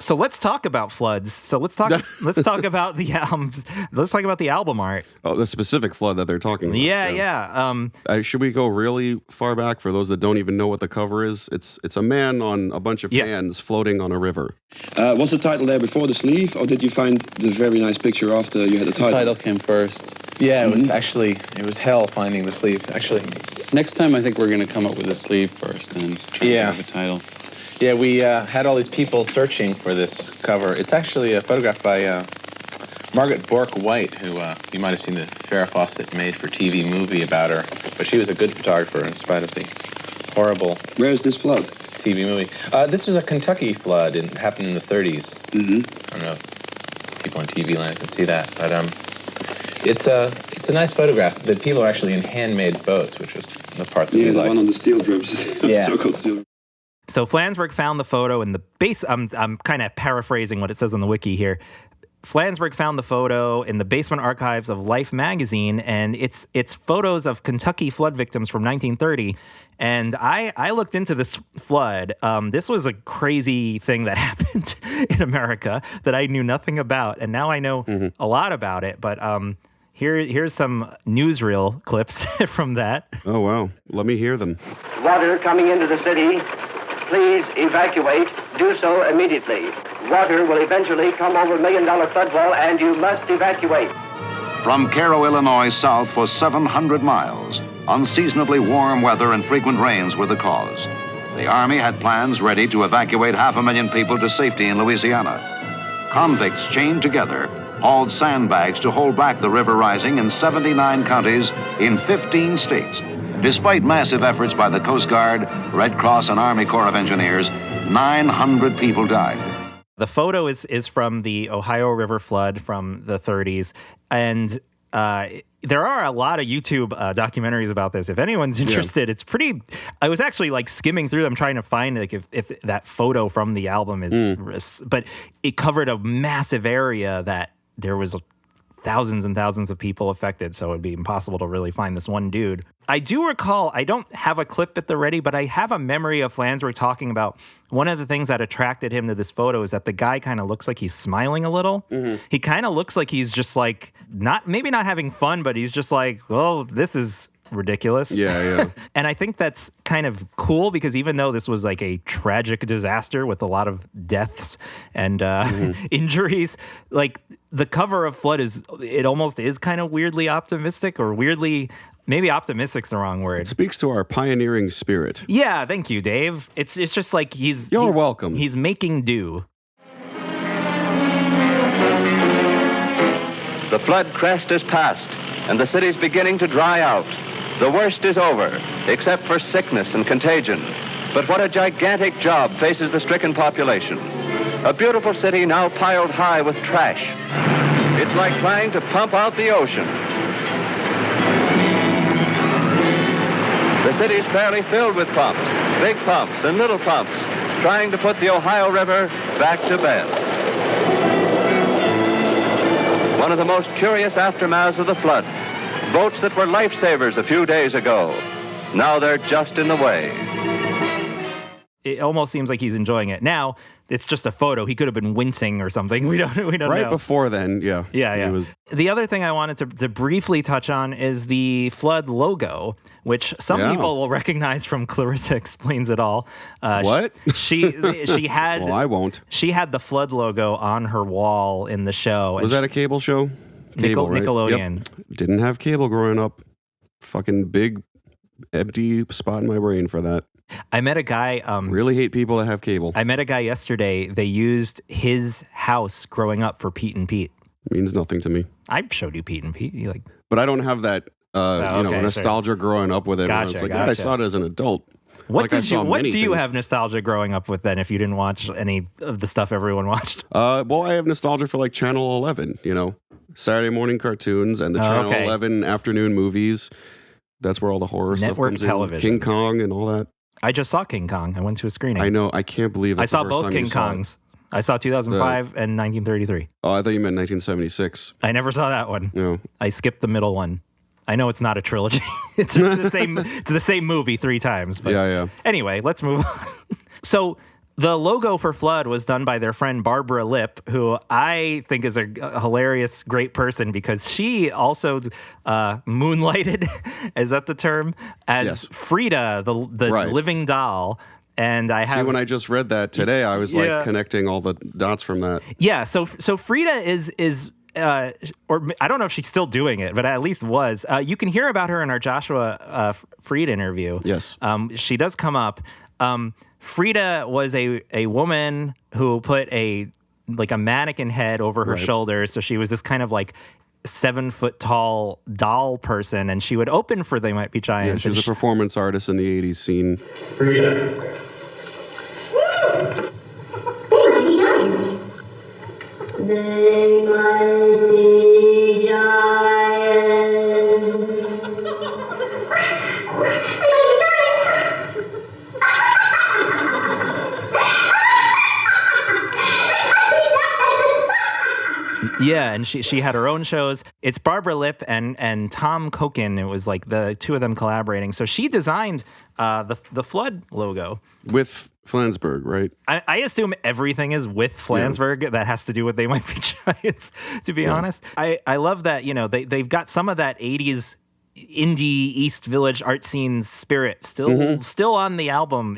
So let's talk about floods. So let's talk about the albums. Let's talk about the album art. Oh, the specific flood that they're talking about. Yeah. Should we go really far back for those that don't even know what the cover is? It's a man on a bunch of pans floating on a river. Was the title there before the sleeve, or did you find the very nice picture after you had the title? The title came first. Yeah, it was actually, it was hell finding the sleeve, actually. Next time, I think we're going to come up with a sleeve first and then try to have a title. Yeah, we had all these people searching for this cover. It's actually a photograph by Margaret Bourke-White, who you might have seen the Farrah Fawcett made-for-TV movie about her. But she was a good photographer in spite of the horrible... Where is this flood? TV movie. This was a Kentucky flood. It happened in the 30s. Mm-hmm. I don't know if people on TV land can see that, but it's a nice photograph. The people are actually in handmade boats, which was the part that we liked. Yeah, the one on the steel drums. Yeah. So-called steel. So Flansburgh found the photo in the base. I'm kind of paraphrasing what it says on the wiki here. Flansburgh found the photo in the basement archives of Life magazine, and it's photos of Kentucky flood victims from 1930. And I looked into this flood. This was a crazy thing that happened in America that I knew nothing about, and now I know a lot about it. But here's some newsreel clips from that. Oh, wow. Let me hear them. Water coming into the city. Please evacuate. Do so immediately. Water will eventually come over $1 million flood wall, and you must evacuate. From Cairo, Illinois, south for 700 miles, unseasonably warm weather and frequent rains were the cause. The Army had plans ready to evacuate 500,000 people to safety in Louisiana. Convicts chained together hauled sandbags to hold back the river rising in 79 counties in 15 states. Despite massive efforts by the Coast Guard, Red Cross, and Army Corps of Engineers, 900 people died. The photo is from the Ohio River flood from the 30s, and there are a lot of YouTube documentaries about this. If anyone's interested, it's pretty... I was actually like skimming through them trying to find like if that photo from the album is... But it covered a massive area that there was thousands and thousands of people affected, so it'd be impossible to really find this one dude. I do recall, I don't have a clip at the ready, but I have a memory of Flansburgh talking about one of the things that attracted him to this photo is that the guy kind of looks like he's smiling a little. He kind of looks like he's just like, maybe not having fun, but he's just like, well, this is ridiculous. Yeah. And I think that's kind of cool because even though this was like a tragic disaster with a lot of deaths and injuries, like the cover of Flood it almost is kind of weirdly optimistic, or weirdly, maybe optimistic's the wrong word. It speaks to our pioneering spirit. Yeah, thank you, Dave. It's just like You're welcome. He's making do. The flood crest is past, and the city's beginning to dry out. The worst is over, except for sickness and contagion. But what a gigantic job faces the stricken population. A beautiful city now piled high with trash. It's like trying to pump out the ocean. The city's fairly filled with pumps, big pumps and little pumps, trying to put the Ohio River back to bed. One of the most curious aftermaths of the flood. Boats that were lifesavers a few days ago. Now they're just in the way. It almost seems like he's enjoying it. Now, it's just a photo. He could have been wincing or something. We don't know. Right before then, yeah. Yeah. The other thing I wanted to briefly touch on is the Flood logo, which some people will recognize from Clarissa Explains It All. What? She had... Well, I won't. She had the Flood logo on her wall in the show. Was that a cable show? Cable, right? Nickelodeon. Yep. Didn't have cable growing up. Fucking big, empty spot in my brain for that. I met a guy... really hate people that have cable. I met a guy yesterday. They used his house growing up for Pete and Pete. Means nothing to me. I showed you Pete and Pete. You like... But I don't have that nostalgia growing up with it. Gotcha, it's like, gotcha. I saw it as an adult. What do you have nostalgia growing up with then if you didn't watch any of the stuff everyone watched? Well, I have nostalgia for like Channel 11, Saturday morning cartoons and the Channel 11 afternoon movies. That's where all the horror Network stuff comes television. in. King Kong and all that. I just saw King Kong. I went to a screening. I know. I can't believe I saw both King Kongs. I saw 2005 and 1933. Oh, I thought you meant 1976. I never saw that one. No. I skipped the middle one. I know it's not a trilogy. It's the same movie 3 times. But yeah. Anyway, let's move on. So The logo for Flood was done by their friend Barbara Lipp, who I think is a hilarious, great person because she also moonlighted, is that the term, as Frida, the living doll. And when I just read that today, I was like connecting all the dots from that. Yeah, so Frida is or I don't know if she's still doing it, but at least was. You can hear about her in our Joshua Fried interview. Yes. She does come up. Frida was a woman who put a mannequin head over her shoulders, so she was this kind of like 7 foot tall doll person, and she would open for They Might Be Giants. Yeah, she's a performance artist in the 80s scene. Frida. They might be giants. They might be giants. Yeah, and she had her own shows. It's Barbara Lipp and Tom Koken. It was like the two of them collaborating. So she designed the Flood logo. With Flansburgh, right? I assume everything is with Flansburgh that has to do with They Might Be Giants, to be honest. I love that, they've got some of that 80s indie East Village art scene spirit still on the album.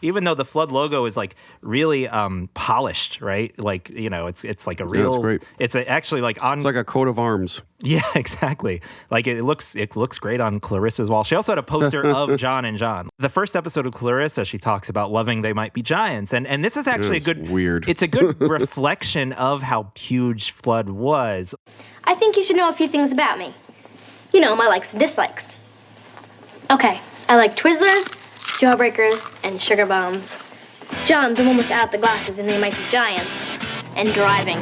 Even though the Flood logo is like really polished, right? Like, it's like a real. It's great. It's actually like on. It's like a coat of arms. Yeah, exactly. Like it looks great on Clarissa's wall. She also had a poster of John and John. The first episode of Clarissa, she talks about loving They Might Be Giants, and this is actually weird. It's a good reflection of how huge Flood was. I think you should know a few things about me. My likes and dislikes. Okay, I like Twizzlers, Jawbreakers, and Sugar Bombs. John, the one without the glasses, and They Might Be Giants, and driving.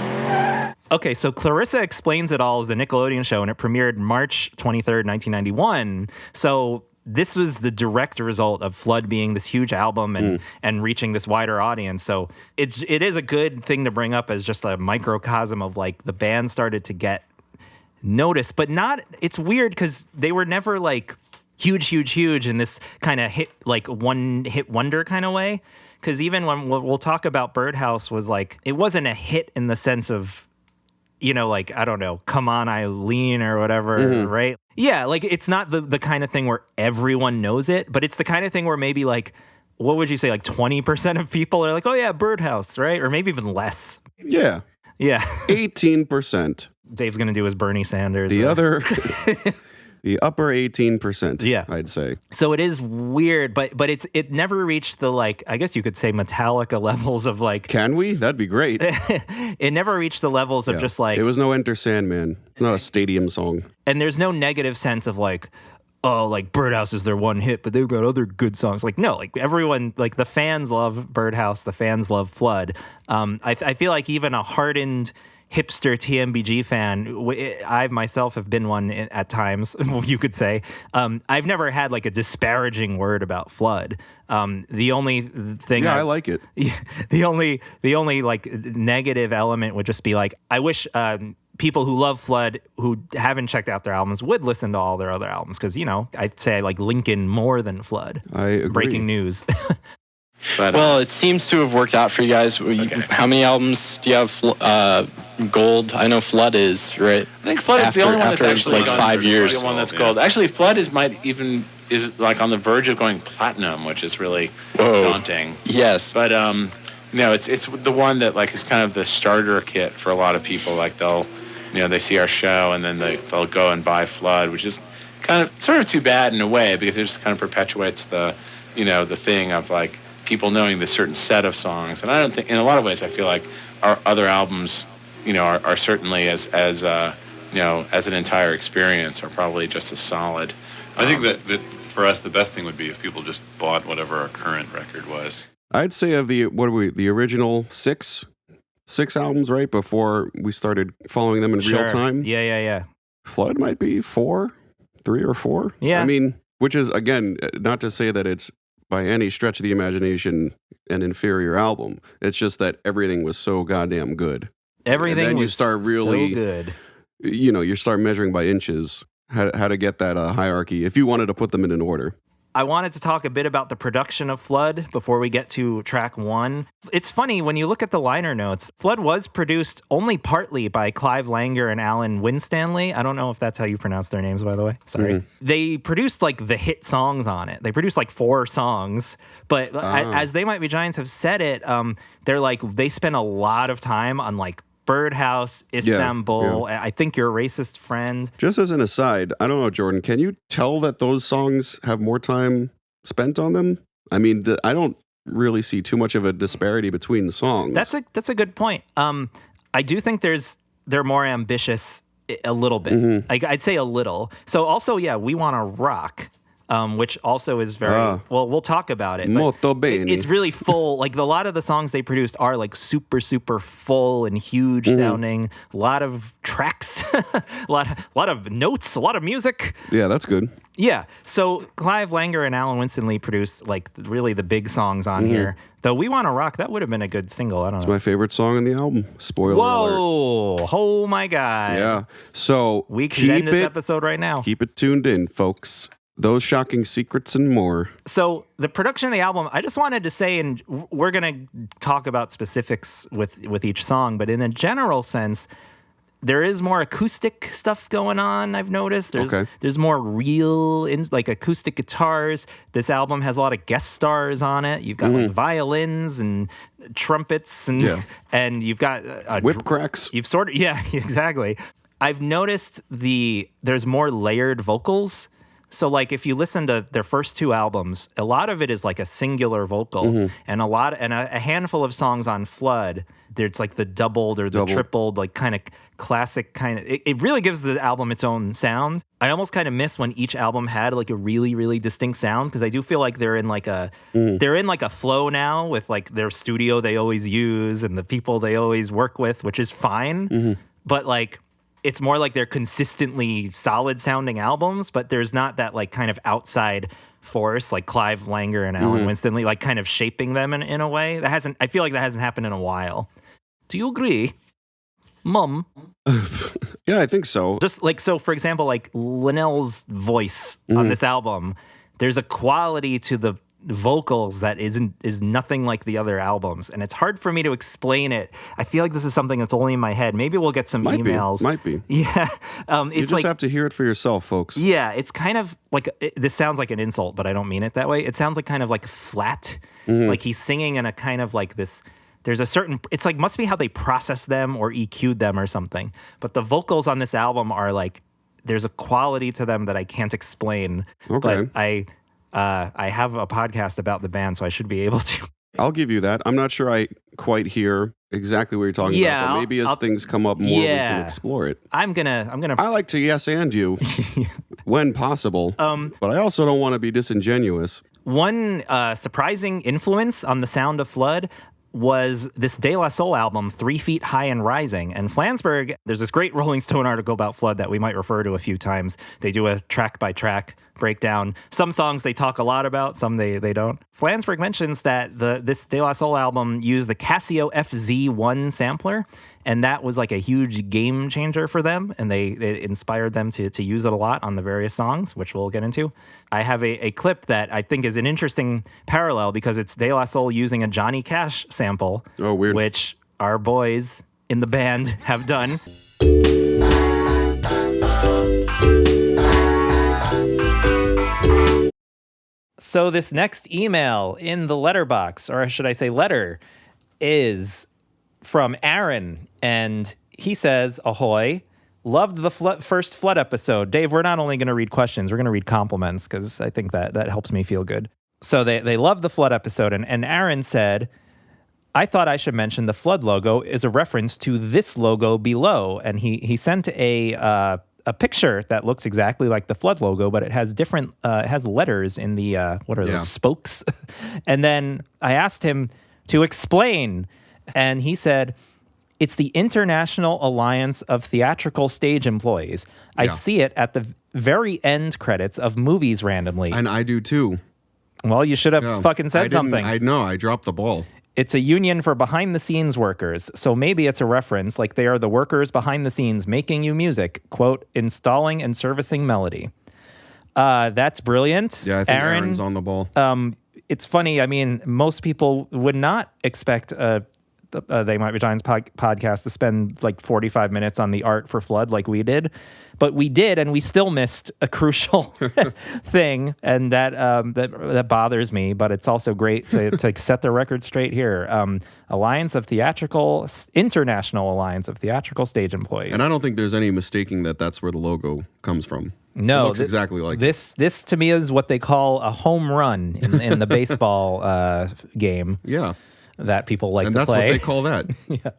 Okay, so Clarissa Explains It All is a Nickelodeon show, and it premiered March 23rd, 1991. So this was the direct result of Flood being this huge album and reaching this wider audience. So it is a good thing to bring up as just a microcosm of like the band started to get notice, but not. It's weird because they were never like huge in this kind of one hit wonder kind of way. Because even when we'll talk about Birdhouse was like, it wasn't a hit in the sense of, like, I don't know, Come On Eileen or whatever, right? Yeah, like it's not the kind of thing where everyone knows it, but it's the kind of thing where maybe like, what would you say, like 20% of people are like, oh yeah, Birdhouse, right? Or maybe even less. Yeah. 18%. Dave's going to do his Bernie Sanders. The upper 18%, I'd say. So it is weird, but it never reached the, like, I guess you could say Metallica levels of like... Can we? That'd be great. It never reached the levels of just like... It was no Enter Sandman. It's not a stadium song. And there's no negative sense of like, oh, like Birdhouse is their one hit, but they've got other good songs. Like, no, like everyone, like the fans love Birdhouse, the fans love Flood. I feel like even a hardened hipster TMBG fan, I myself have been one at times, you could say. I've never had like a disparaging word about Flood. The only thing I like it. The only like negative element would just be like, I wish people who love Flood who haven't checked out their albums would listen to all their other albums, because I'd say I like Lincoln more than Flood. I agree. Breaking news. But, it seems to have worked out for you guys. Okay. How many albums do you have? Gold. I know Flood is, right? I think Flood is the only one that's actually like 5 years. The one that's gold. Actually, Flood is like on the verge of going platinum, which is really daunting. Yes, but it's the one that like is kind of the starter kit for a lot of people. Like they see our show and then they'll go and buy Flood, which is kind of sort of too bad in a way, because it just kind of perpetuates the thing of like people knowing this certain set of songs. And I don't think, in a lot of ways, I feel like our other albums, are certainly as an entire experience are probably just as solid. I think that for us, the best thing would be if people just bought whatever our current record was. I'd say of the original six albums, right, before we started following them in real time. Yeah. Flood might be 3 or 4. Yeah. I mean, which is, again, not to say that it's by any stretch of the imagination an inferior album. It's just that everything was so goddamn good. Everything was so good. You start measuring by inches how to get that hierarchy if you wanted to put them in an order. I wanted to talk a bit about the production of Flood before we get to track 1. It's funny, when you look at the liner notes, Flood was produced only partly by Clive Langer and Alan Winstanley. I don't know if that's how you pronounce their names, by the way. Sorry. They produced like the hit songs on it. They produced like 4 songs. But as They Might Be Giants have said it, they're like, they spent a lot of time on like Birdhouse, Istanbul, I Think You're a Racist Friend. Just as an aside, I don't know, Jordan, can you tell that those songs have more time spent on them? I mean, I don't really see too much of a disparity between the songs. That's a good point. I do think they're more ambitious a little bit. I'd say a little. So also, We Wanna Rock, which also is very, well, we'll talk about it. Molto bene. It's really full. Like a lot of the songs they produced are like super, super full and huge sounding. A lot of tracks, a lot of notes, a lot of music. Yeah, that's good. Yeah. So Clive Langer and Alan Winstanley produced like really the big songs on here. Though We Wanna Rock, that would have been a good single. I don't know. It's my favorite song on the album. Spoiler alert. Oh my God. Yeah. So we can end this episode right now. Keep it tuned in, folks. Those shocking secrets and more. So the production of the album, I just wanted to say, and we're going to talk about specifics with each song, but in a general sense, there is more acoustic stuff going on, I've noticed. There's more real, like acoustic guitars. This album has a lot of guest stars on it. You've got like violins and trumpets and you've got whip cracks. You've sort of, exactly. I've noticed there's more layered vocals. So, like, if you listen to their first 2 albums, a lot of it is like a singular vocal, and a handful of songs on Flood, there's like the doubled or the tripled, like kind of classic kind of. It really gives the album its own sound. I almost kind of miss when each album had like a really, really distinct sound, because I do feel like they're in like a flow now with like their studio they always use and the people they always work with, which is fine, but like. It's more like they're consistently solid sounding albums, but there's not that like kind of outside force like Clive Langer and Alan Winstanley like kind of shaping them in a way. I feel like that hasn't happened in a while. Do you agree, Mum? Yeah, I think so. Just like, so for example, like Linnell's voice on this album, there's a quality to the vocals that is nothing like the other albums, and it's hard for me to explain it. I feel like this is something that's only in my head. Maybe we'll get some emails. Might be. Yeah. You just have to hear it for yourself, folks. Yeah, it's kind of like, this sounds like an insult, but I don't mean it that way. It sounds like kind of like flat, like he's singing in a kind of like this. There's a certain, it's like, must be how they process them or EQ'd them or something. But the vocals on this album are like, there's a quality to them that I can't explain. Okay. But I have a podcast about the band, so I should be able to. I'll give you that. I'm not sure I quite hear exactly what you're talking about, but maybe as things come up more, we can explore it. I'm gonna. I like to yes and you when possible, but I also don't want to be disingenuous. One surprising influence on the sound of Flood was this De La Soul album, 3 Feet High and Rising. And Flansburgh, there's this great Rolling Stone article about Flood that we might refer to a few times. They do a track-by-track breakdown. Some songs they talk a lot about, some they don't. Flansburgh mentions that this De La Soul album used the Casio FZ1 sampler, and that was like a huge game changer for them, and it inspired them to use it a lot on the various songs, which we'll get into. I have a clip that I think is an interesting parallel, because it's De La Soul using a Johnny Cash sample, which our boys in the band have done. So this next email in the letterbox, or should I say letter, is from Aaron, and he says, ahoy, loved the first Flood episode. Dave, we're not only going to read questions, we're going to read compliments, because I think that helps me feel good. So they loved the Flood episode, and Aaron said, I thought I should mention the Flood logo is a reference to this logo below, and he sent a picture that looks exactly like the Flood logo, but it has different, it has letters in the, what are those, spokes? And then I asked him to explain, and he said, it's the International Alliance of Theatrical Stage Employees. I see it at the very end credits of movies randomly. And I do too. Well, you should have fucking said something. I know, I dropped the ball. It's a union for behind-the-scenes workers, so maybe it's a reference like they are the workers behind the scenes making you music, quote, installing and servicing melody. That's brilliant. Yeah, I think Aaron's on the ball. It's funny. I mean, most people would not expect They Might Be Giants podcast to spend like 45 minutes on the art for Flood like we did. But we did, and we still missed a crucial thing, and that bothers me. But it's also great to set the record straight here. International Alliance of Theatrical Stage Employees. And I don't think there's any mistaking that that's where the logo comes from. No, it looks exactly like this. This to me is what they call a home run in the baseball game. Yeah. That people like and to play. And that's what they call that. Yeah.